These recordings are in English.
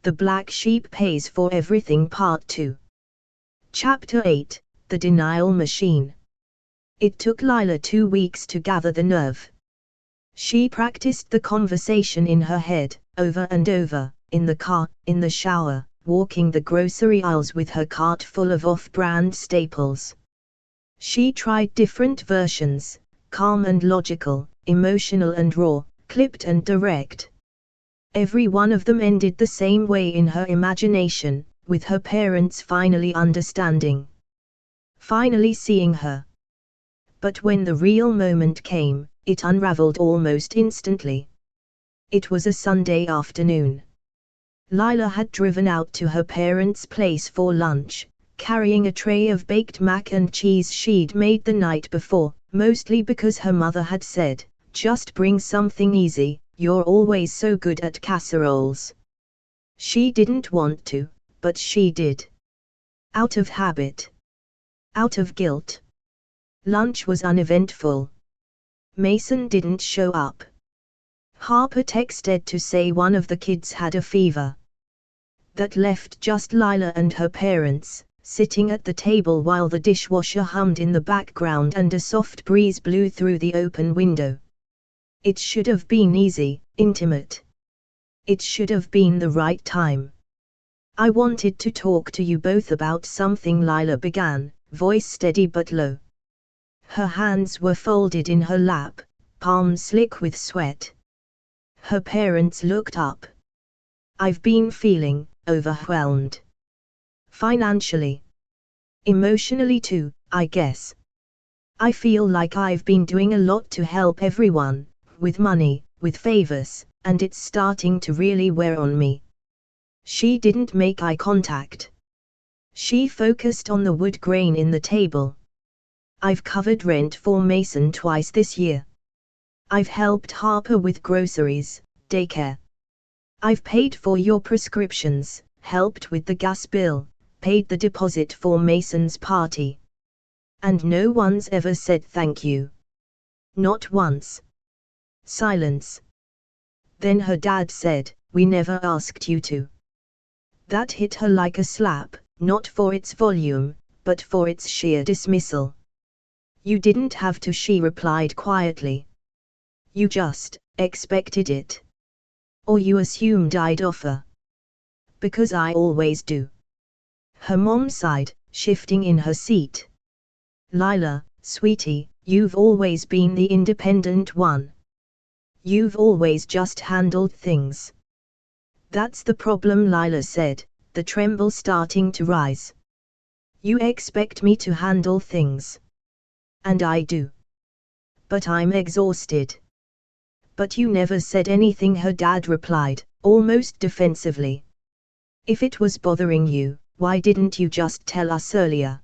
The Black Sheep Pays for Everything Part 2. Chapter 8, The Denial Machine. It took Lila 2 weeks to gather the nerve. She practiced the conversation in her head, over and over, in the car, in the shower, walking the grocery aisles with her cart full of off-brand staples. She tried different versions, calm and logical, emotional and raw, clipped and direct. Every one of them ended the same way in her imagination, with her parents finally understanding. Finally seeing her. But when the real moment came, it unraveled almost instantly. It was a Sunday afternoon. Lila had driven out to her parents' place for lunch, carrying a tray of baked mac and cheese she'd made the night before, mostly because her mother had said, "Just bring something easy, you're always so good at casseroles." She didn't want to, but she did. Out of habit. Out of guilt. Lunch was uneventful. Mason didn't show up. Harper texted to say one of the kids had a fever. That left just Lila and her parents, sitting at the table while the dishwasher hummed in the background and a soft breeze blew through the open window. It should have been easy, intimate. It should have been the right time. "I wanted to talk to you both about something," Lila began, voice steady but low. Her hands were folded in her lap, palms slick with sweat. Her parents looked up. "I've been feeling overwhelmed. Financially. Emotionally too, I guess. I feel like I've been doing a lot to help everyone, with money, with favors, and it's starting to really wear on me." She didn't make eye contact. She focused on the wood grain in the table. "I've covered rent for Mason twice this year. I've helped Harper with groceries, daycare. I've paid for your prescriptions, helped with the gas bill, paid the deposit for Mason's party. And no one's ever said thank you. Not once." Silence. Then her dad said, "We never asked you to." That hit her like a slap, not for its volume, but for its sheer dismissal. "You didn't have to," she replied quietly. "You just expected it. Or you assumed I'd offer." "Because I always do." Her mom sighed, shifting in her seat. "Lila, sweetie, you've always been the independent one. You've always just handled things." "That's the problem," Lila said, the tremble starting to rise. "You expect me to handle things. And I do. But I'm exhausted." "But you never said anything," her dad replied, almost defensively. "If it was bothering you, why didn't you just tell us earlier?"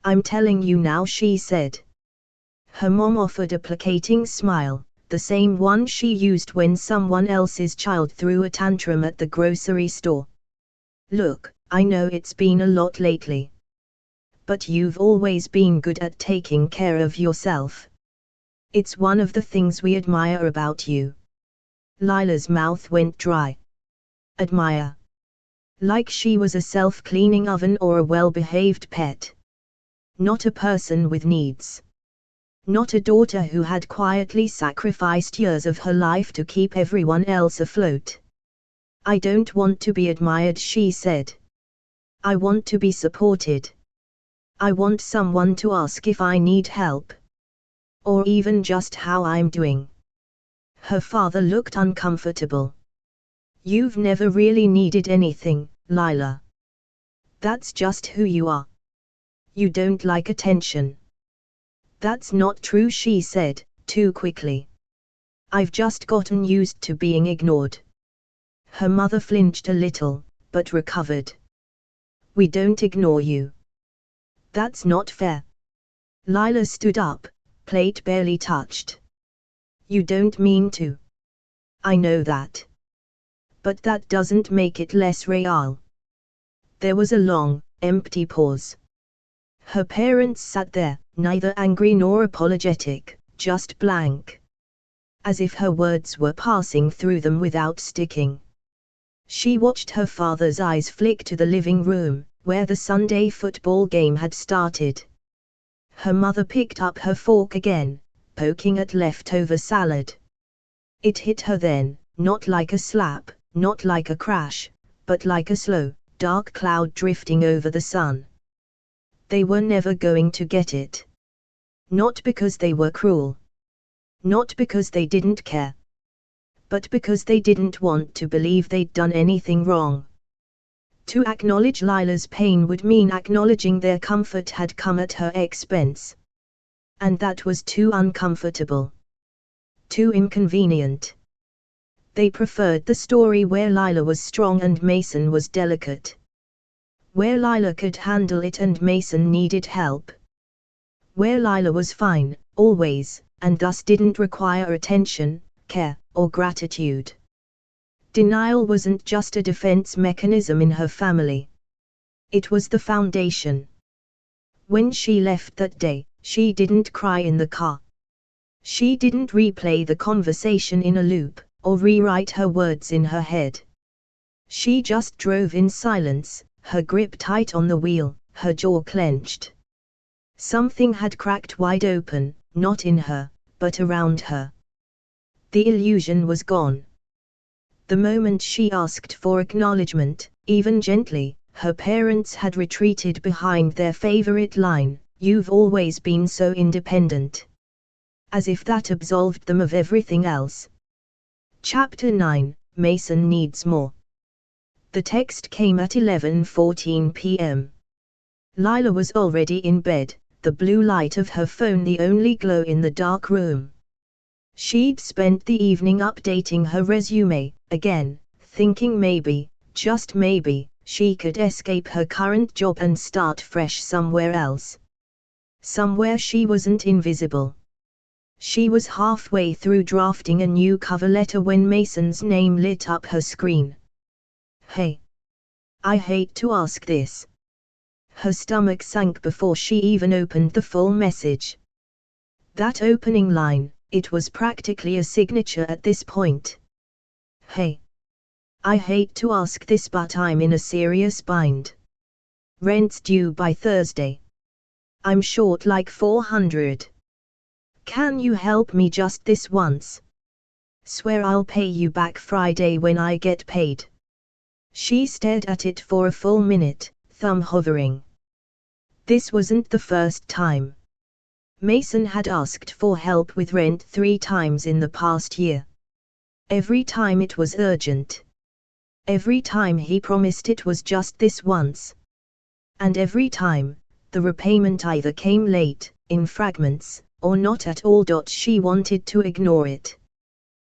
"I'm telling you now," she said. Her mom offered a placating smile, the same one she used when someone else's child threw a tantrum at the grocery store. "Look, I know it's been a lot lately. But you've always been good at taking care of yourself. It's one of the things we admire about you." Lila's mouth went dry. Admire? Like she was a self-cleaning oven or a well-behaved pet. Not a person with needs. Not a daughter who had quietly sacrificed years of her life to keep everyone else afloat. "I don't want to be admired," she said. "I want to be supported. I want someone to ask if I need help. Or even just how I'm doing." Her father looked uncomfortable. "You've never really needed anything, Lila. That's just who you are. You don't like attention." "That's not true," she said, too quickly. "I've just gotten used to being ignored." Her mother flinched a little, but recovered. "We don't ignore you." "That's not fair." Lila stood up, plate barely touched. "You don't mean to." "I know that. But that doesn't make it less real." There was a long, empty pause. Her parents sat there, neither angry nor apologetic, just blank. As if her words were passing through them without sticking. She watched her father's eyes flick to the living room, where the Sunday football game had started. Her mother picked up her fork again, poking at leftover salad. It hit her then, not like a slap, not like a crash, but like a slow, dark cloud drifting over the sun. They were never going to get it. Not because they were cruel. Not because they didn't care. But because they didn't want to believe they'd done anything wrong. To acknowledge Lila's pain would mean acknowledging their comfort had come at her expense. And that was too uncomfortable. Too inconvenient. They preferred the story where Lila was strong and Mason was delicate. Where Lila could handle it and Mason needed help. Where Lila was fine, always, and thus didn't require attention, care, or gratitude. Denial wasn't just a defense mechanism in her family. It was the foundation. When she left that day, she didn't cry in the car. She didn't replay the conversation in a loop, or rewrite her words in her head. She just drove in silence, her grip tight on the wheel, her jaw clenched. Something had cracked wide open, not in her, but around her. The illusion was gone. The moment she asked for acknowledgement, even gently, her parents had retreated behind their favorite line, "You've always been so independent." As if that absolved them of everything else. Chapter 9, Mason Needs More. The text came at 11:14 p.m. Lila was already in bed, the blue light of her phone the only glow in the dark room. She'd spent the evening updating her resume, again, thinking maybe, just maybe, she could escape her current job and start fresh somewhere else. Somewhere she wasn't invisible. She was halfway through drafting a new cover letter when Mason's name lit up her screen. "Hey. I hate to ask this." Her stomach sank before she even opened the full message. That opening line, it was practically a signature at this point. "Hey. I hate to ask this but I'm in a serious bind. Rent's due by Thursday. I'm short like $400. Can you help me just this once? Swear I'll pay you back Friday when I get paid." She stared at it for a full minute, thumb hovering. This wasn't the first time. Mason had asked for help with rent 3 times in the past year. Every time it was urgent. Every time he promised it was just this once. And every time, the repayment either came late, in fragments, or not at all. She wanted to ignore it.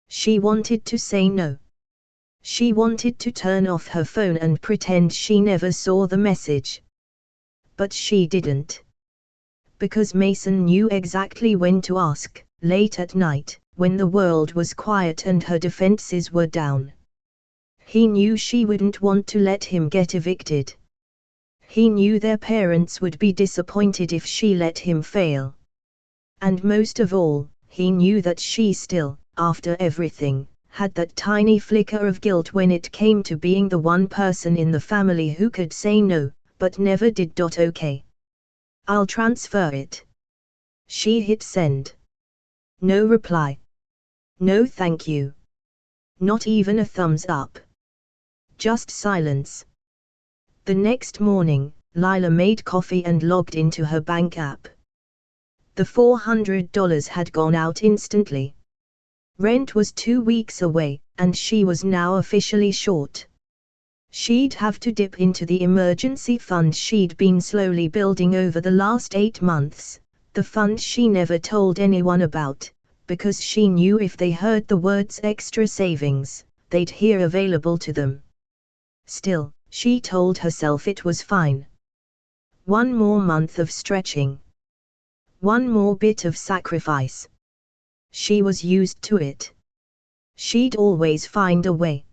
She wanted to say no. She wanted to turn off her phone and pretend she never saw the message. But she didn't. Because Mason knew exactly when to ask, late at night, when the world was quiet and her defenses were down. He knew she wouldn't want to let him get evicted. He knew their parents would be disappointed if she let him fail. And most of all, he knew that she still, after everything, had that tiny flicker of guilt when it came to being the one person in the family who could say no, but never did. "Okay. I'll transfer it." She hit send. No reply. No thank you. Not even a thumbs up. Just silence. The next morning, Lila made coffee and logged into her bank app. The $400 had gone out instantly. Rent was 2 weeks away, and she was now officially short. She'd have to dip into the emergency fund she'd been slowly building over the last 8 months, the fund she never told anyone about, because she knew if they heard the words extra savings, they'd hear available to them. Still, she told herself it was fine. One more month of stretching. One more bit of sacrifice. She was used to it. She'd always find a way.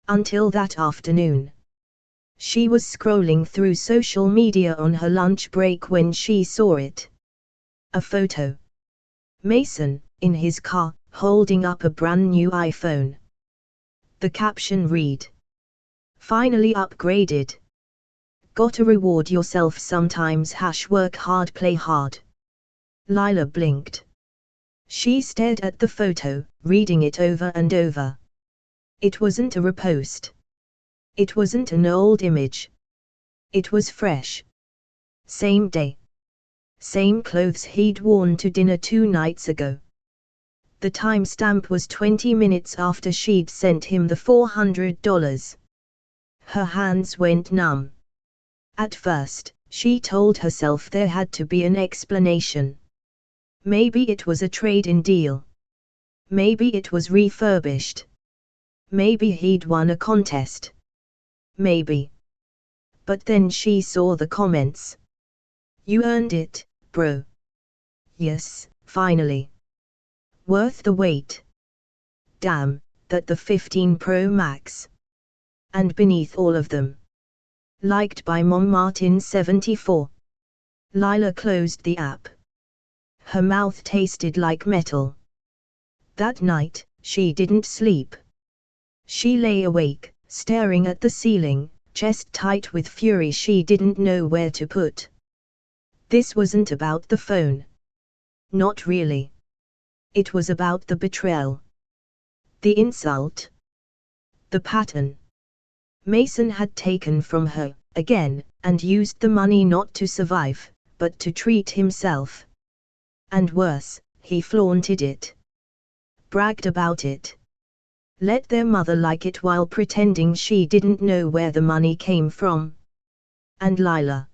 Until that afternoon. She was scrolling through social media on her lunch break when she saw it. A photo. Mason, in his car, holding up a brand new iPhone. The caption read, Finally upgraded. Gotta reward yourself sometimes. Work hard, play hard. Lila blinked. She stared at the photo, reading it over and over. It wasn't a repost. It wasn't an old image. It was fresh. Same day. Same clothes he'd worn to dinner 2 nights ago. The timestamp was 20 minutes after she'd sent him the $400. Her hands went numb. At first, she told herself there had to be an explanation. Maybe it was a trade-in deal. Maybe it was refurbished. Maybe he'd won a contest. Maybe. But then she saw the comments. You earned it, bro. Yes, finally. Worth the wait. Damn, that the 15 Pro Max. And beneath all of them. Liked by Mom Martin 74. Lila closed the app. Her mouth tasted like metal. That night, she didn't sleep. She lay awake, staring at the ceiling, chest tight with fury she didn't know where to put. This wasn't about the phone. Not really. It was about the betrayal. The insult. The pattern. Mason had taken from her, again, and used the money not to survive, but to treat himself. And worse, he flaunted it. Bragged about it. Let their mother like it while pretending she didn't know where the money came from. And Lila.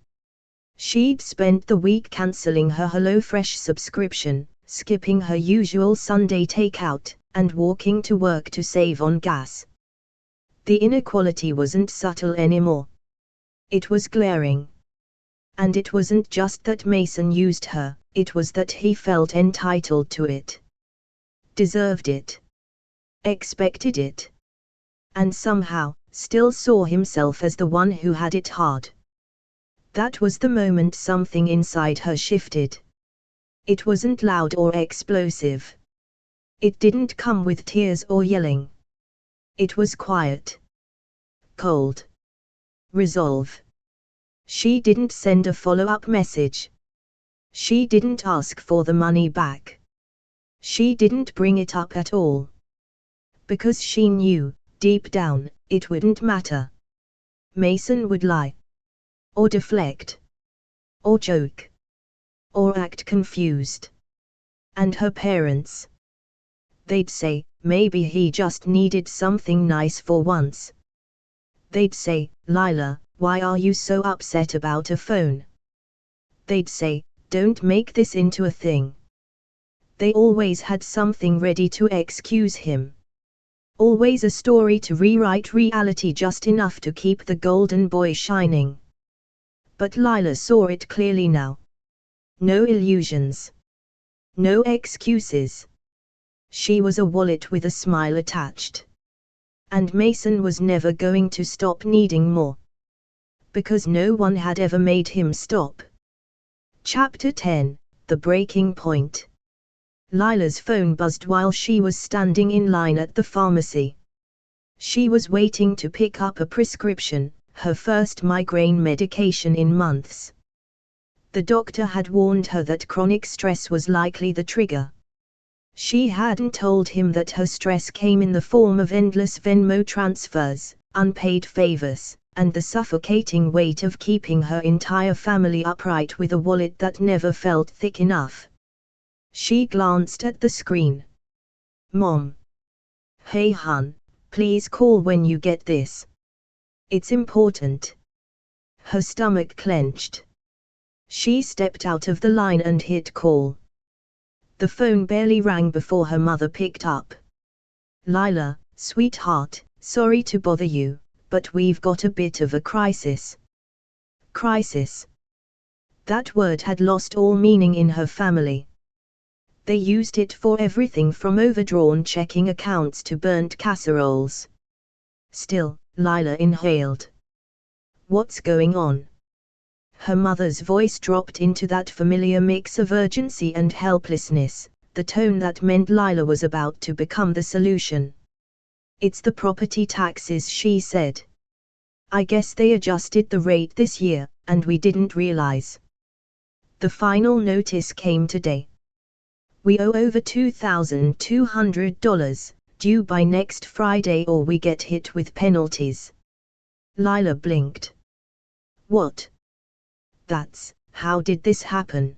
She'd spent the week cancelling her HelloFresh subscription, skipping her usual Sunday takeout, and walking to work to save on gas. The inequality wasn't subtle anymore. It was glaring. And it wasn't just that Mason used her, it was that he felt entitled to it. Deserved it. Expected it. And somehow, still saw himself as the one who had it hard. That was the moment something inside her shifted. It wasn't loud or explosive. It didn't come with tears or yelling. It was quiet. Cold. Resolve. She didn't send a follow-up message. She didn't ask for the money back. She didn't bring it up at all. Because she knew, deep down, it wouldn't matter. Mason would lie. Or deflect. Or joke. Or act confused. And her parents. They'd say, maybe he just needed something nice for once. They'd say, Lila, why are you so upset about a phone? They'd say, don't make this into a thing. They always had something ready to excuse him. Always a story to rewrite reality just enough to keep the golden boy shining. But Lila saw it clearly now. No illusions. No excuses. She was a wallet with a smile attached. And Mason was never going to stop needing more. Because no one had ever made him stop. Chapter 10, The Breaking Point. Lila's phone buzzed while she was standing in line at the pharmacy. She was waiting to pick up a prescription, her first migraine medication in months. The doctor had warned her that chronic stress was likely the trigger. She hadn't told him that her stress came in the form of endless Venmo transfers, unpaid favors, and the suffocating weight of keeping her entire family upright with a wallet that never felt thick enough. She glanced at the screen. Mom. Hey hun, please call when you get this. It's important. Her stomach clenched. She stepped out of the line and hit call. The phone barely rang before her mother picked up. Lila, sweetheart, sorry to bother you, but we've got a bit of a crisis. Crisis. That word had lost all meaning in her family. They used it for everything from overdrawn checking accounts to burnt casseroles. Still, Lila inhaled. What's going on? Her mother's voice dropped into that familiar mix of urgency and helplessness, the tone that meant Lila was about to become the solution. It's the property taxes, she said. I guess they adjusted the rate this year, and we didn't realize. The final notice came today. We owe over $2,200, due by next Friday or we get hit with penalties. Lila blinked. What? How did this happen?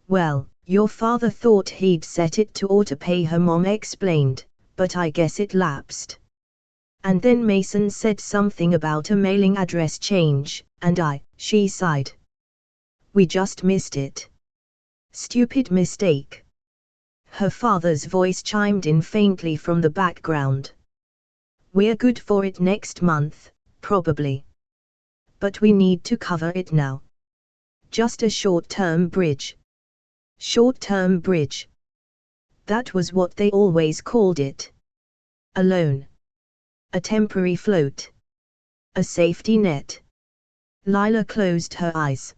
Well, your father thought he'd set it to auto-pay, her mom explained, but I guess it lapsed. And then Mason said something about a mailing address change, and she sighed. We just missed it. Stupid mistake. Her father's voice chimed in faintly from the background. We're good for it next month, probably. But we need to cover it now. Just a short-term bridge. Short-term bridge. That was what they always called it. A loan. A temporary float. A safety net. Lila closed her eyes.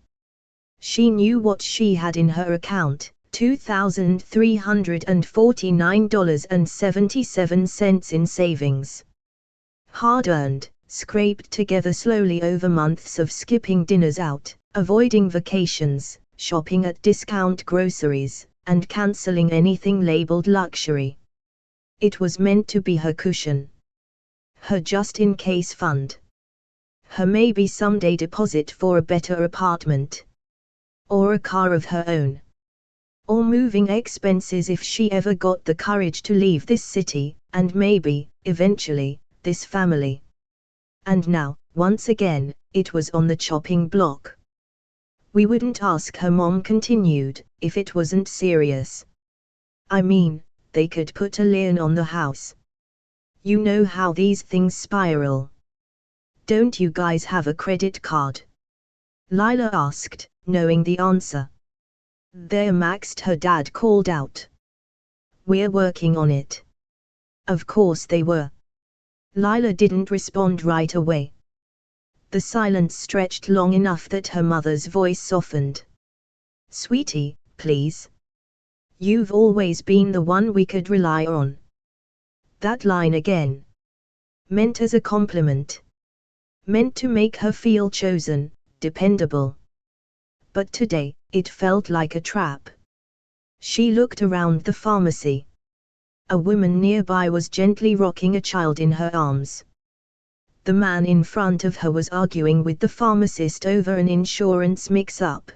She knew what she had in her account, $2,349.77 in savings. Hard-earned, scraped together slowly over months of skipping dinners out, avoiding vacations, shopping at discount groceries, and canceling anything labeled luxury. It was meant to be her cushion. Her just-in-case fund. Her maybe someday deposit for a better apartment. Or a car of her own. Or moving expenses if she ever got the courage to leave this city, and maybe, eventually, this family. And now, once again, it was on the chopping block. We wouldn't ask, her mom continued, if it wasn't serious. I mean, they could put a lien on the house. You know how these things spiral. Don't you guys have a credit card? Lila asked, knowing the answer. They're maxed, her dad called out. We're working on it. Of course they were. Lila didn't respond right away. The silence stretched long enough that her mother's voice softened. Sweetie, please. You've always been the one we could rely on. That line again. Meant as a compliment. Meant to make her feel chosen, dependable. But today, it felt like a trap. She looked around the pharmacy. A woman nearby was gently rocking a child in her arms. The man in front of her was arguing with the pharmacist over an insurance mix-up.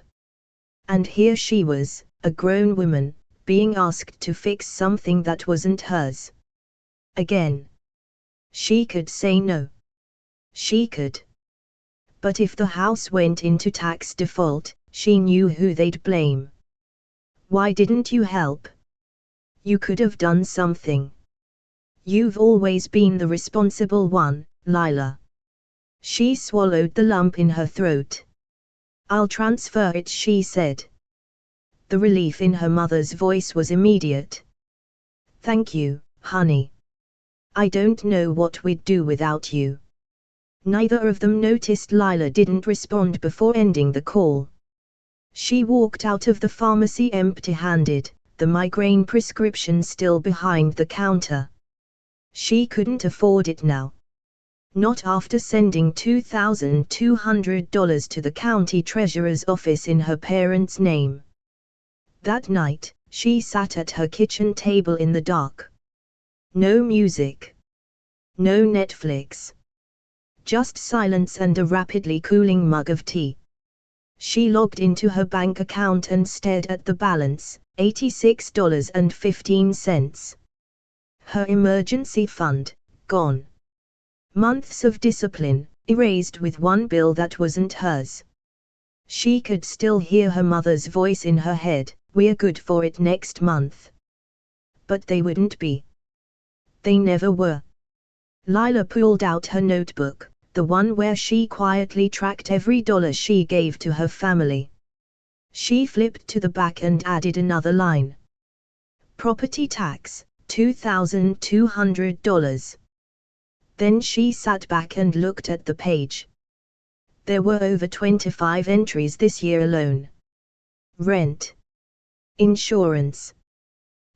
And here she was, a grown woman, being asked to fix something that wasn't hers. Again. She could say no. She could. But if the house went into tax default, she knew who they'd blame. Why didn't you help? You could have done something. You've always been the responsible one, Lila. She swallowed the lump in her throat. I'll transfer it, she said. The relief in her mother's voice was immediate. Thank you, honey. I don't know what we'd do without you. Neither of them noticed Lila didn't respond before ending the call. She walked out of the pharmacy empty-handed, the migraine prescription still behind the counter. She couldn't afford it now. Not after sending $2,200 to the county treasurer's office in her parents' name. That night, she sat at her kitchen table in the dark. No music. No Netflix. Just silence and a rapidly cooling mug of tea. She logged into her bank account and stared at the balance, $86.15. Her emergency fund, gone. Months of discipline, erased with one bill that wasn't hers. She could still hear her mother's voice in her head, we're good for it next month. But they wouldn't be. They never were. Lila pulled out her notebook, the one where she quietly tracked every dollar she gave to her family. She flipped to the back and added another line. Property tax, $2,200. Then she sat back and looked at the page. There were over 25 entries this year alone. Rent. Insurance.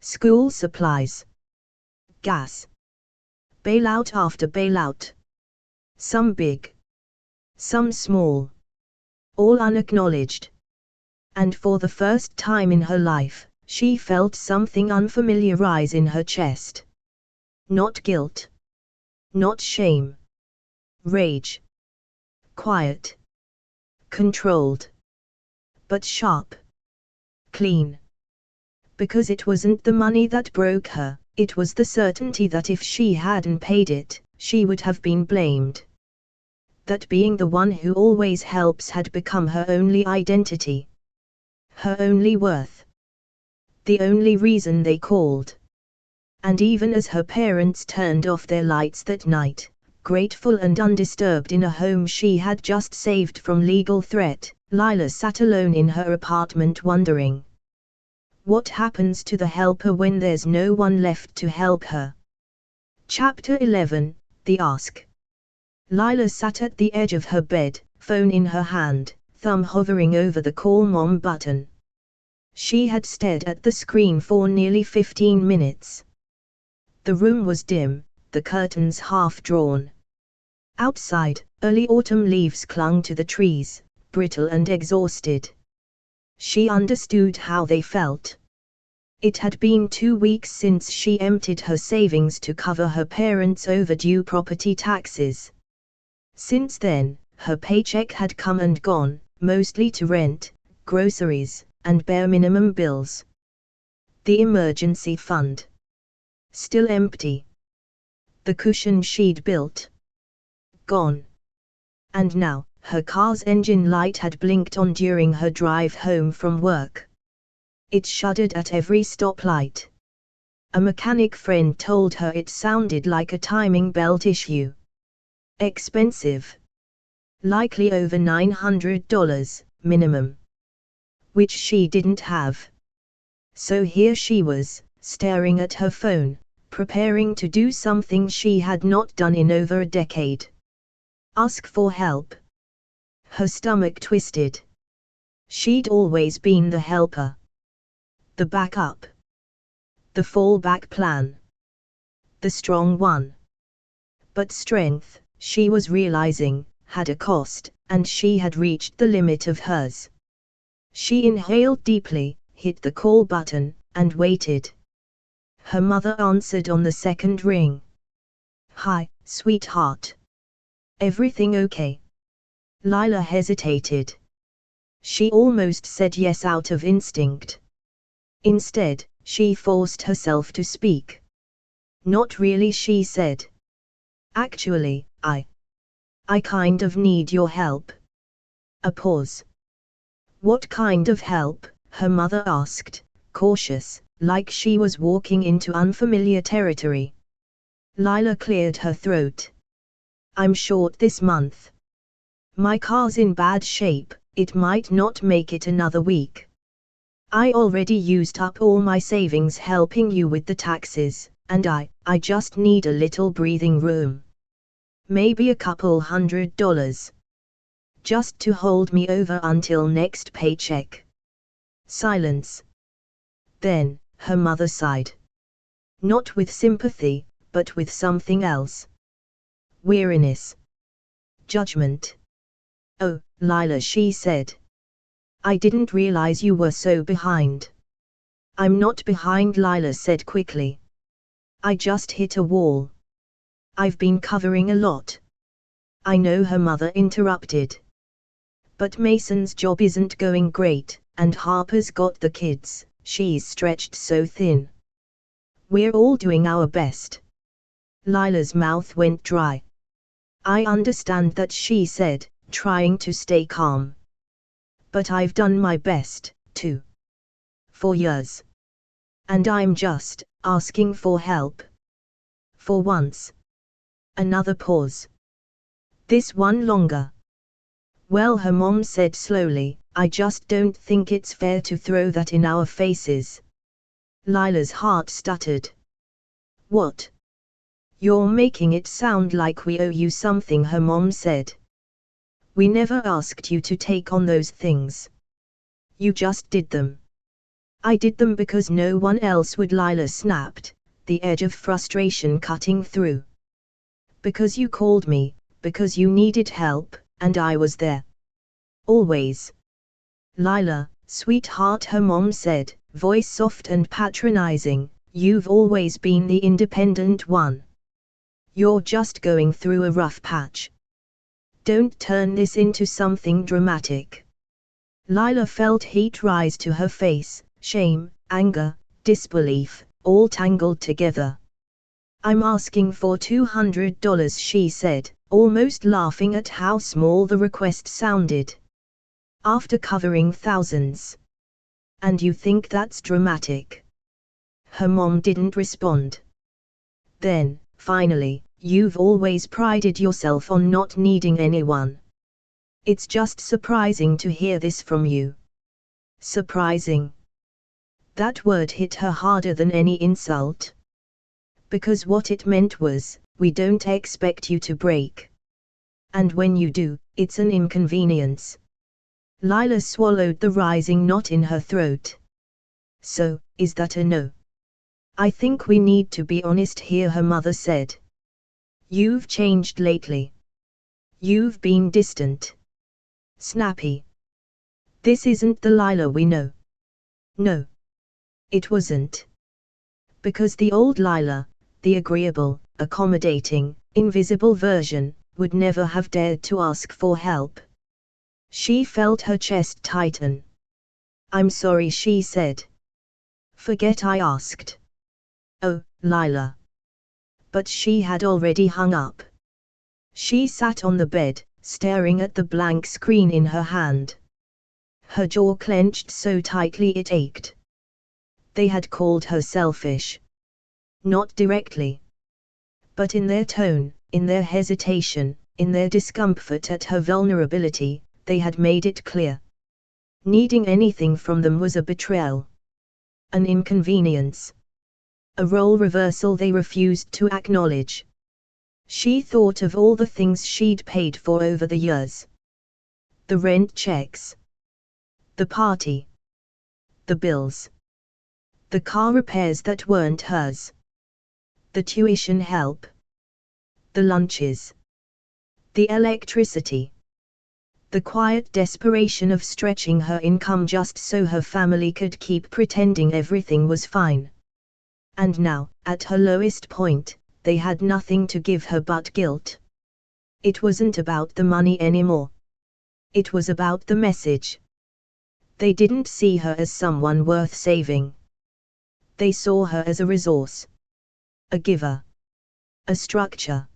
School supplies. Gas. Bailout after bailout. Some big, Some small. All unacknowledged. And for the first time in her life, she felt something unfamiliar rise in her chest. Not guilt. Not shame. Rage. Quiet. Controlled. But sharp. Clean. Because it wasn't the money that broke her, it was the certainty that if she hadn't paid it, she would have been blamed. That being the one who always helps had become her only identity. Her only worth. The only reason they called. And even as her parents turned off their lights that night, grateful and undisturbed in a home she had just saved from legal threat, Lila sat alone in her apartment wondering. What happens to the helper when there's no one left to help her? Chapter 11, The Ask. Lila sat at the edge of her bed, phone in her hand, thumb hovering over the call mom button. She had stared at the screen for nearly 15 minutes. The room was dim, the curtains half drawn. Outside, early autumn leaves clung to the trees, brittle and exhausted. She understood how they felt. It had been 2 weeks since she emptied her savings to cover her parents' overdue property taxes. Since then, her paycheck had come and gone, mostly to rent, groceries, and bare minimum bills. The emergency fund. Still empty. The cushion she'd built. Gone. And now, her car's engine light had blinked on during her drive home from work. It shuddered at every stoplight. A mechanic friend told her it sounded like a timing belt issue. Expensive. Likely over $900, minimum. Which she didn't have. So here she was, staring at her phone, preparing to do something she had not done in over a decade. Ask for help. Her stomach twisted. She'd always been the helper. The backup. The fallback plan. The strong one. But strength, she was realizing, had a cost, and she had reached the limit of hers. She inhaled deeply, hit the call button, and waited. Her mother answered on the second ring. "Hi, sweetheart. Everything okay?" Lila hesitated. She almost said yes out of instinct. Instead, she forced herself to speak. "Not really," she said. "Actually, I kind of need your help." A pause. "What kind of help?" her mother asked, cautious, like she was walking into unfamiliar territory. Lila cleared her throat. "I'm short this month. My car's in bad shape, it might not make it another week. I already used up all my savings helping you with the taxes, and I just need a little breathing room. Maybe a couple $100. Just to hold me over until next paycheck." Silence. Then, her mother sighed. Not with sympathy, but with something else. Weariness. Judgment. "Oh, Lila," she said. "I didn't realize you were so behind." "I'm not behind," Lila said quickly. "I just hit a wall. I've been covering a lot." "I know," her mother interrupted. "But Mason's job isn't going great, and Harper's got the kids, she's stretched so thin. We're all doing our best." Lila's mouth went dry. "I understand that," she said, trying to stay calm. "But I've done my best, too. For years. And I'm just asking for help. For once." Another pause. "This one longer." "Well," her mom said slowly, "I just don't think it's fair to throw that in our faces." Lila's heart stuttered. "What? You're making it sound like we owe you something," her mom said. "We never asked you to take on those things. You just did them." "I did them because no one else would," Lila snapped, the edge of frustration cutting through. "Because you called me, because you needed help, and I was there. Always. Lila, sweetheart, her mom said, voice soft and patronizing, you've always been the independent one. You're just going through a rough patch. Don't turn this into something dramatic. Lila felt heat rise to her face, shame, anger, disbelief, all tangled together. I'm asking for $200, she said, almost laughing at how small the request sounded. After covering thousands. And you think that's dramatic? Her mom didn't respond. Then, finally, you've always prided yourself on not needing anyone. It's just surprising to hear this from you. Surprising. That word hit her harder than any insult. Because what it meant was, we don't expect you to break. And when you do, it's an inconvenience. Lila swallowed the rising knot in her throat. So, is that a no? I think we need to be honest here, her mother said. You've changed lately. You've been distant. Snappy. This isn't the Lila we know. No. It wasn't. Because the old Lila, the agreeable, accommodating, invisible version, would never have dared to ask for help. She felt her chest tighten. I'm sorry, she said. Forget I asked. Oh, Lila. But she had already hung up. She sat on the bed, staring at the blank screen in her hand. Her jaw clenched so tightly it ached. They had called her selfish. Not directly. But in their tone, in their hesitation, in their discomfort at her vulnerability, they had made it clear. Needing anything from them was a betrayal. An inconvenience. A role reversal they refused to acknowledge. She thought of all the things she'd paid for over the years. The rent checks. The party. The bills. The car repairs that weren't hers. The tuition help. The lunches. The electricity. The quiet desperation of stretching her income just so her family could keep pretending everything was fine. And now, at her lowest point, they had nothing to give her but guilt. It wasn't about the money anymore. It was about the message. They didn't see her as someone worth saving. They saw her as a resource. A giver. A structure.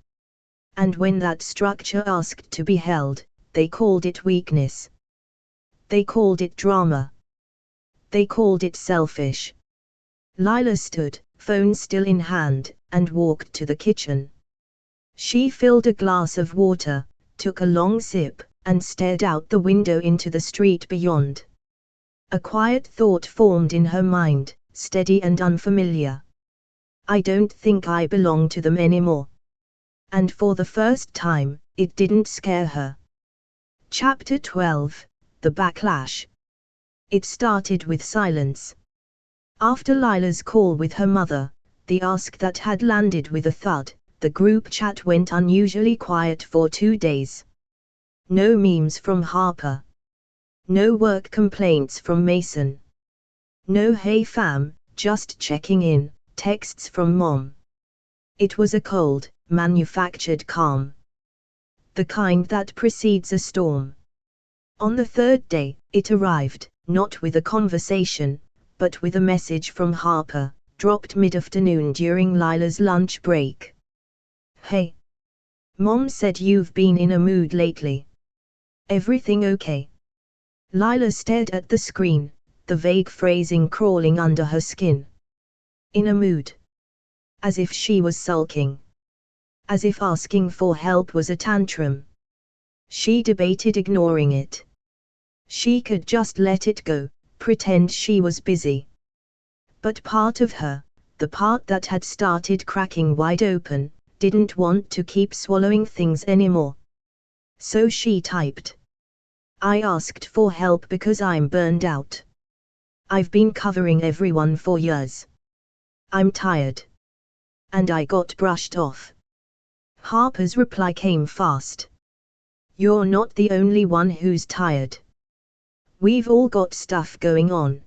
And when that structure asked to be held, they called it weakness. They called it drama. They called it selfish. Lila stood, phone still in hand, and walked to the kitchen. She filled a glass of water, took a long sip, and stared out the window into the street beyond. A quiet thought formed in her mind, steady and unfamiliar. I don't think I belong to them anymore. And for the first time, it didn't scare her. Chapter 12, The Backlash. It started with silence. After Lila's call with her mother, the ask that had landed with a thud, the group chat went unusually quiet for 2 days. No memes from Harper. No work complaints from Mason. No hey fam, just checking in, texts from mom. It was a cold, manufactured calm. The kind that precedes a storm. On the third day, it arrived, not with a conversation, but with a message from Harper, dropped mid-afternoon during Lila's lunch break. Hey. Mom said you've been in a mood lately. Everything okay? Lila stared at the screen, the vague phrasing crawling under her skin. In a mood. As if she was sulking. As if asking for help was a tantrum. She debated ignoring it. She could just let it go, pretend she was busy. But part of her, the part that had started cracking wide open, didn't want to keep swallowing things anymore. So she typed. I asked for help because I'm burned out. I've been covering everyone for years. I'm tired. And I got brushed off. Harper's reply came fast. You're not the only one who's tired. We've all got stuff going on.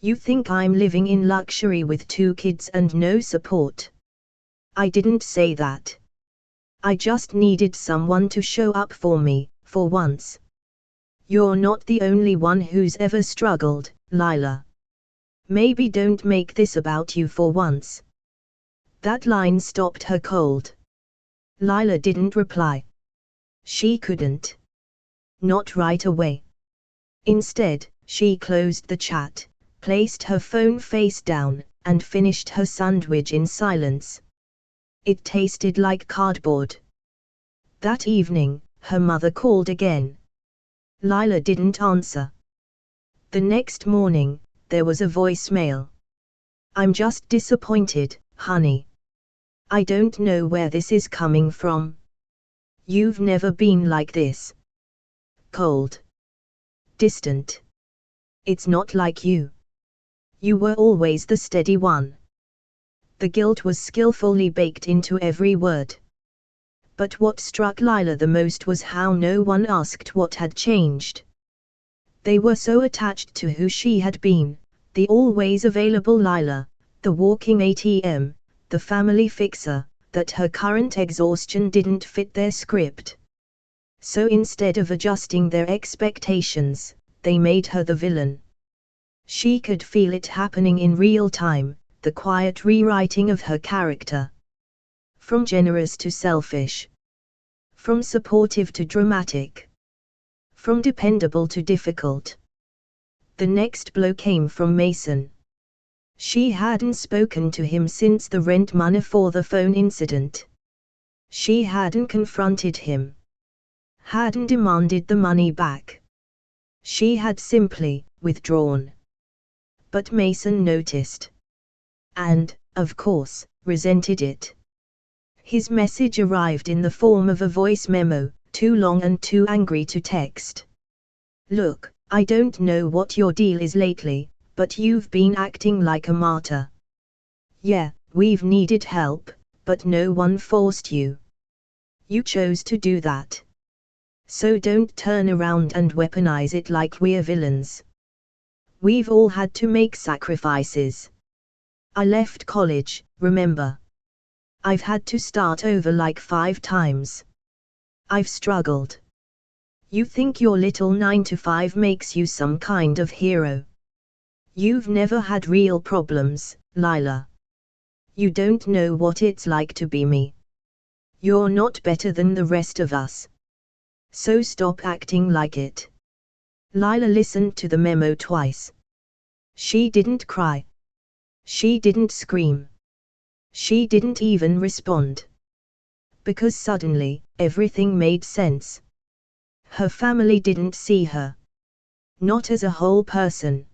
You think I'm living in luxury with 2 kids and no support? I didn't say that. I just needed someone to show up for me, for once. You're not the only one who's ever struggled, Lila. Maybe don't make this about you for once. That line stopped her cold. Lila didn't reply. She couldn't. Not right away. Instead, she closed the chat, placed her phone face down, and finished her sandwich in silence. It tasted like cardboard. That evening, her mother called again. Lila didn't answer. The next morning, there was a voicemail. I'm just disappointed, honey. I don't know where this is coming from. You've never been like this. Cold. Distant. It's not like you. You were always the steady one. The guilt was skillfully baked into every word. But what struck Lila the most was how no one asked what had changed. They were so attached to who she had been, the always available Lila, the walking ATM, the family fixer, that her current exhaustion didn't fit their script. So instead of adjusting their expectations, they made her the villain. She could feel it happening in real time, the quiet rewriting of her character. From generous to selfish. From supportive to dramatic. From dependable to difficult. The next blow came from Mason. She hadn't spoken to him since the rent money for the phone incident. She hadn't confronted him. Hadn't demanded the money back. She had simply withdrawn. But Mason noticed. And, of course, resented it. His message arrived in the form of a voice memo, too long and too angry to text. Look, I don't know what your deal is lately, but you've been acting like a martyr. Yeah, we've needed help, but no one forced you. You chose to do that. So don't turn around and weaponize it like we're villains. We've all had to make sacrifices. I left college, remember? I've had to start over like 5 times. I've struggled. You think your little 9-to-5 makes you some kind of hero. You've never had real problems, Lila. You don't know what it's like to be me. You're not better than the rest of us. So stop acting like it. Lila listened to the memo twice. She didn't cry. She didn't scream. She didn't even respond. Because suddenly, everything made sense. Her family didn't see her. Not as a whole person.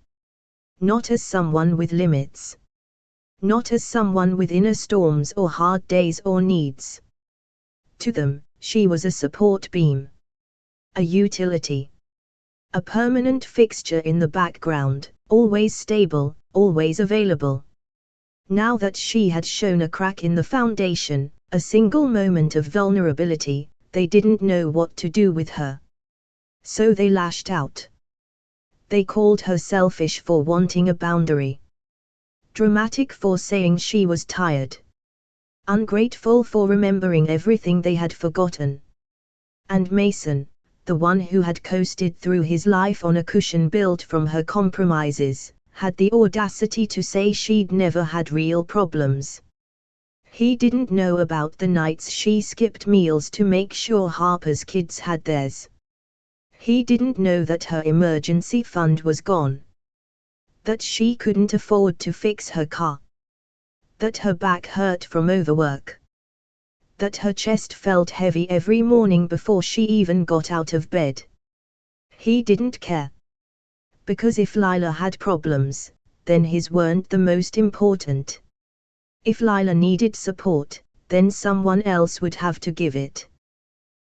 Not as someone with limits. Not as someone with inner storms or hard days or needs. To them, she was a support beam. A utility. A permanent fixture in the background, always stable, always available. Now that she had shown a crack in the foundation, a single moment of vulnerability, they didn't know what to do with her. So they lashed out. They called her selfish for wanting a boundary. Dramatic for saying she was tired. Ungrateful for remembering everything they had forgotten. And Mason, the one who had coasted through his life on a cushion built from her compromises, had the audacity to say she'd never had real problems. He didn't know about the nights she skipped meals to make sure Harper's kids had theirs. He didn't know that her emergency fund was gone. That she couldn't afford to fix her car. That her back hurt from overwork. That her chest felt heavy every morning before she even got out of bed. He didn't care. Because if Lila had problems, then his weren't the most important. If Lila needed support, then someone else would have to give it.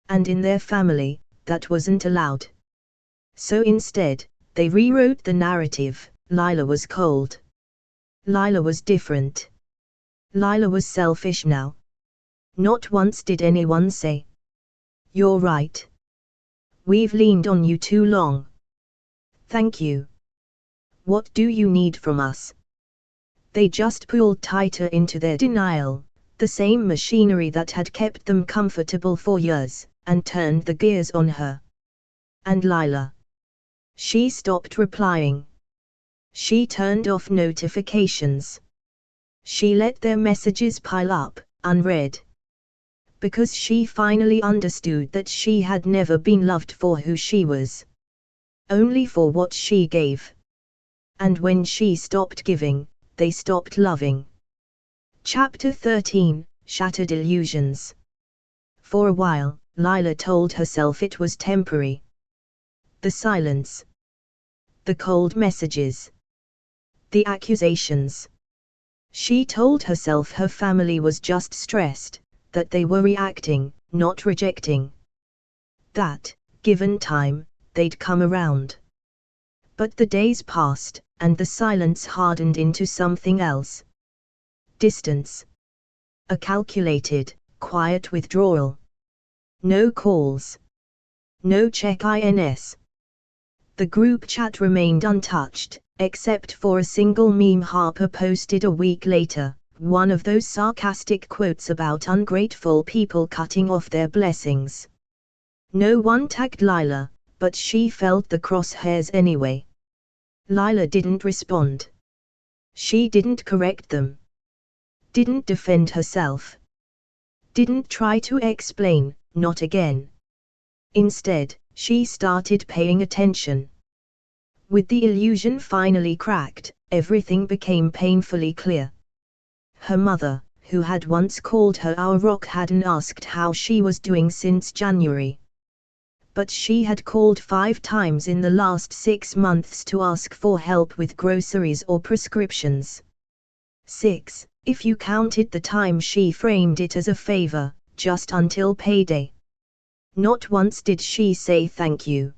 And in their family, that wasn't allowed. So instead, they rewrote the narrative. Lila was cold. Lila was different. Lila was selfish now. Not once did anyone say, "You're right." We've leaned on you too long. Thank you. What do you need from us? They just pulled tighter into their denial, the same machinery that had kept them comfortable for years, and turned the gears on her. And Lila. She stopped replying. She turned off notifications. She let their messages pile up, unread. Because she finally understood that she had never been loved for who she was. Only for what she gave. And when she stopped giving, they stopped loving. Chapter 13, Shattered Illusions. For a while, Lila told herself it was temporary. The silence. The cold messages. The accusations. She told herself her family was just stressed, that they were reacting, not rejecting. That, given time, they'd come around. But the days passed, and the silence hardened into something else. Distance. A calculated, quiet withdrawal. No calls. No check-ins. The group chat remained untouched, except for a single meme Harper posted a week later, one of those sarcastic quotes about ungrateful people cutting off their blessings. No one tagged Lila, but she felt the crosshairs anyway. Lila didn't respond. She didn't correct them. Didn't defend herself. Didn't try to explain, not again. Instead, she started paying attention. With the illusion finally cracked, everything became painfully clear. Her mother, who had once called her our rock, hadn't asked how she was doing since January. But she had called 5 times in the last 6 months to ask for help with groceries or prescriptions. 6, if you counted the time she framed it as a favor, just until payday. Not once did she say thank you.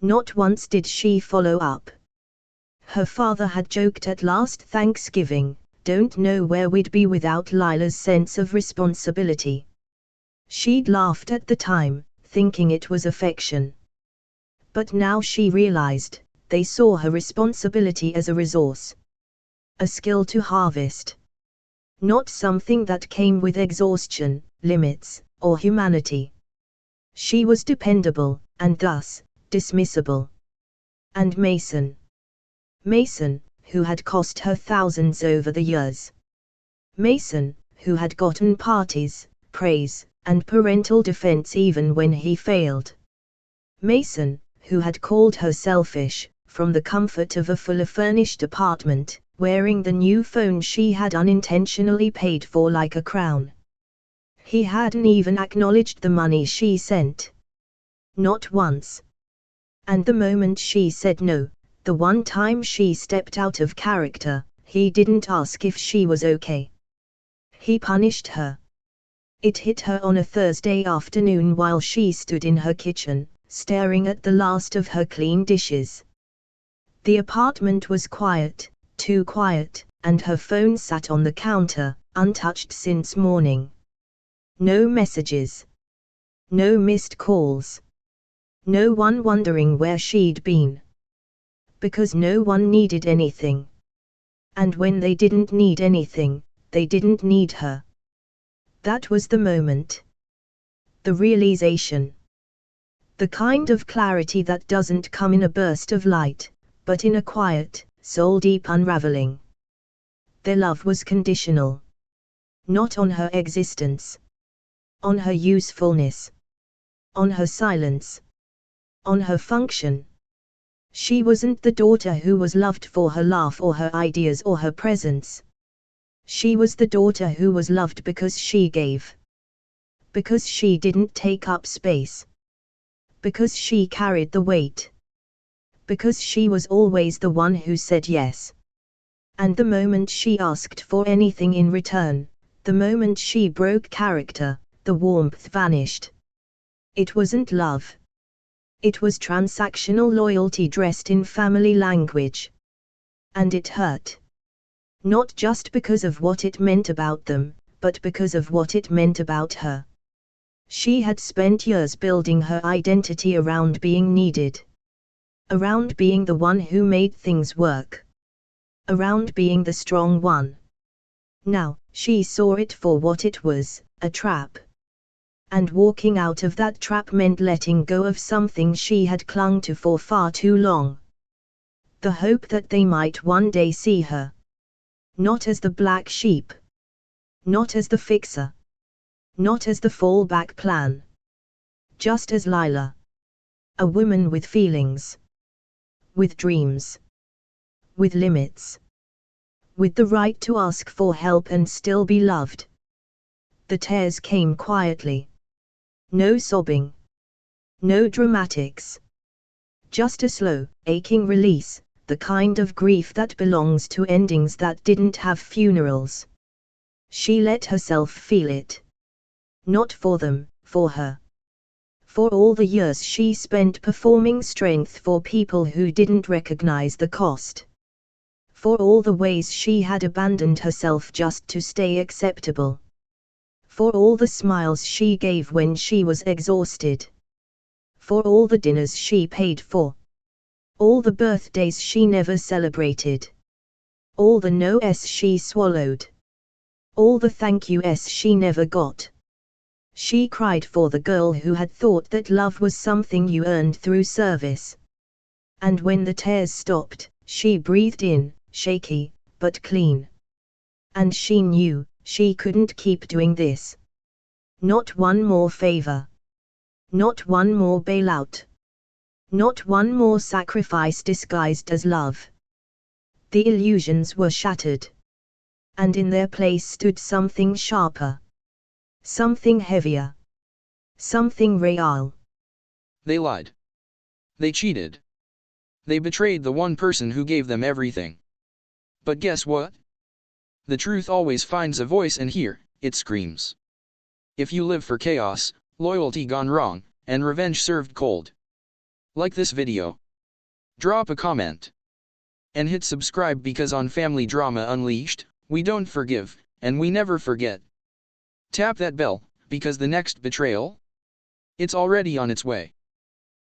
Not once did she follow up. Her father had joked at last Thanksgiving, "Don't know where we'd be without Lila's sense of responsibility." She'd laughed at the time, thinking it was affection. But now she realized, they saw her responsibility as a resource. A skill to harvest. Not something that came with exhaustion, limits, or humanity. She was dependable, and thus, dismissible. And Mason. Mason, who had cost her thousands over the years. Mason, who had gotten parties, praise, and parental defense even when he failed. Mason, who had called her selfish, from the comfort of a fully furnished apartment, wearing the new phone she had unintentionally paid for like a crown. He hadn't even acknowledged the money she sent. Not once. And the moment she said no, the one time she stepped out of character, he didn't ask if she was okay. He punished her. It hit her on a Thursday afternoon while she stood in her kitchen, staring at the last of her clean dishes. The apartment was quiet, too quiet, and her phone sat on the counter, untouched since morning. No messages. No missed calls. No one wondering where she'd been. Because no one needed anything. And when they didn't need anything, they didn't need her. That was the moment. The realization. The kind of clarity that doesn't come in a burst of light, but in a quiet, soul-deep unraveling. Their love was conditional. Not on her existence. On her usefulness. On her silence. On her function. She wasn't the daughter who was loved for her laugh or her ideas or her presence. She was the daughter who was loved because she gave. Because she didn't take up space. Because she carried the weight. Because she was always the one who said yes. And the moment she asked for anything in return, the moment she broke character, the warmth vanished. It wasn't love. It was transactional loyalty dressed in family language. And it hurt. Not just because of what it meant about them, but because of what it meant about her. She had spent years building her identity around being needed. Around being the one who made things work. Around being the strong one. Now, she saw it for what it was, a trap. And walking out of that trap meant letting go of something she had clung to for far too long. The hope that they might one day see her. Not as the black sheep. Not as the fixer. Not as the fallback plan. Just as Lila. A woman with feelings. With dreams. With limits. With the right to ask for help and still be loved. The tears came quietly. No sobbing. No dramatics. Just a slow, aching release, the kind of grief that belongs to endings that didn't have funerals. She let herself feel it. Not for them, for her. For all the years she spent performing strength for people who didn't recognize the cost. For all the ways she had abandoned herself just to stay acceptable. For all the smiles she gave when she was exhausted. For all the dinners she paid for. All the birthdays she never celebrated. All the no's she swallowed. All the thank you's she never got. She cried for the girl who had thought that love was something you earned through service. And when the tears stopped, she breathed in, shaky, but clean. And she knew, she couldn't keep doing this. Not one more favor. Not one more bailout. Not one more sacrifice disguised as love. The illusions were shattered. And in their place stood something sharper. Something heavier. Something real. They lied. They cheated. They betrayed the one person who gave them everything. But guess what? The truth always finds a voice, and here, it screams. If you live for chaos, loyalty gone wrong, and revenge served cold. Like this video. Drop a comment. And hit subscribe, because on Family Drama Unleashed, we don't forgive, and we never forget. Tap that bell, because the next betrayal? It's already on its way.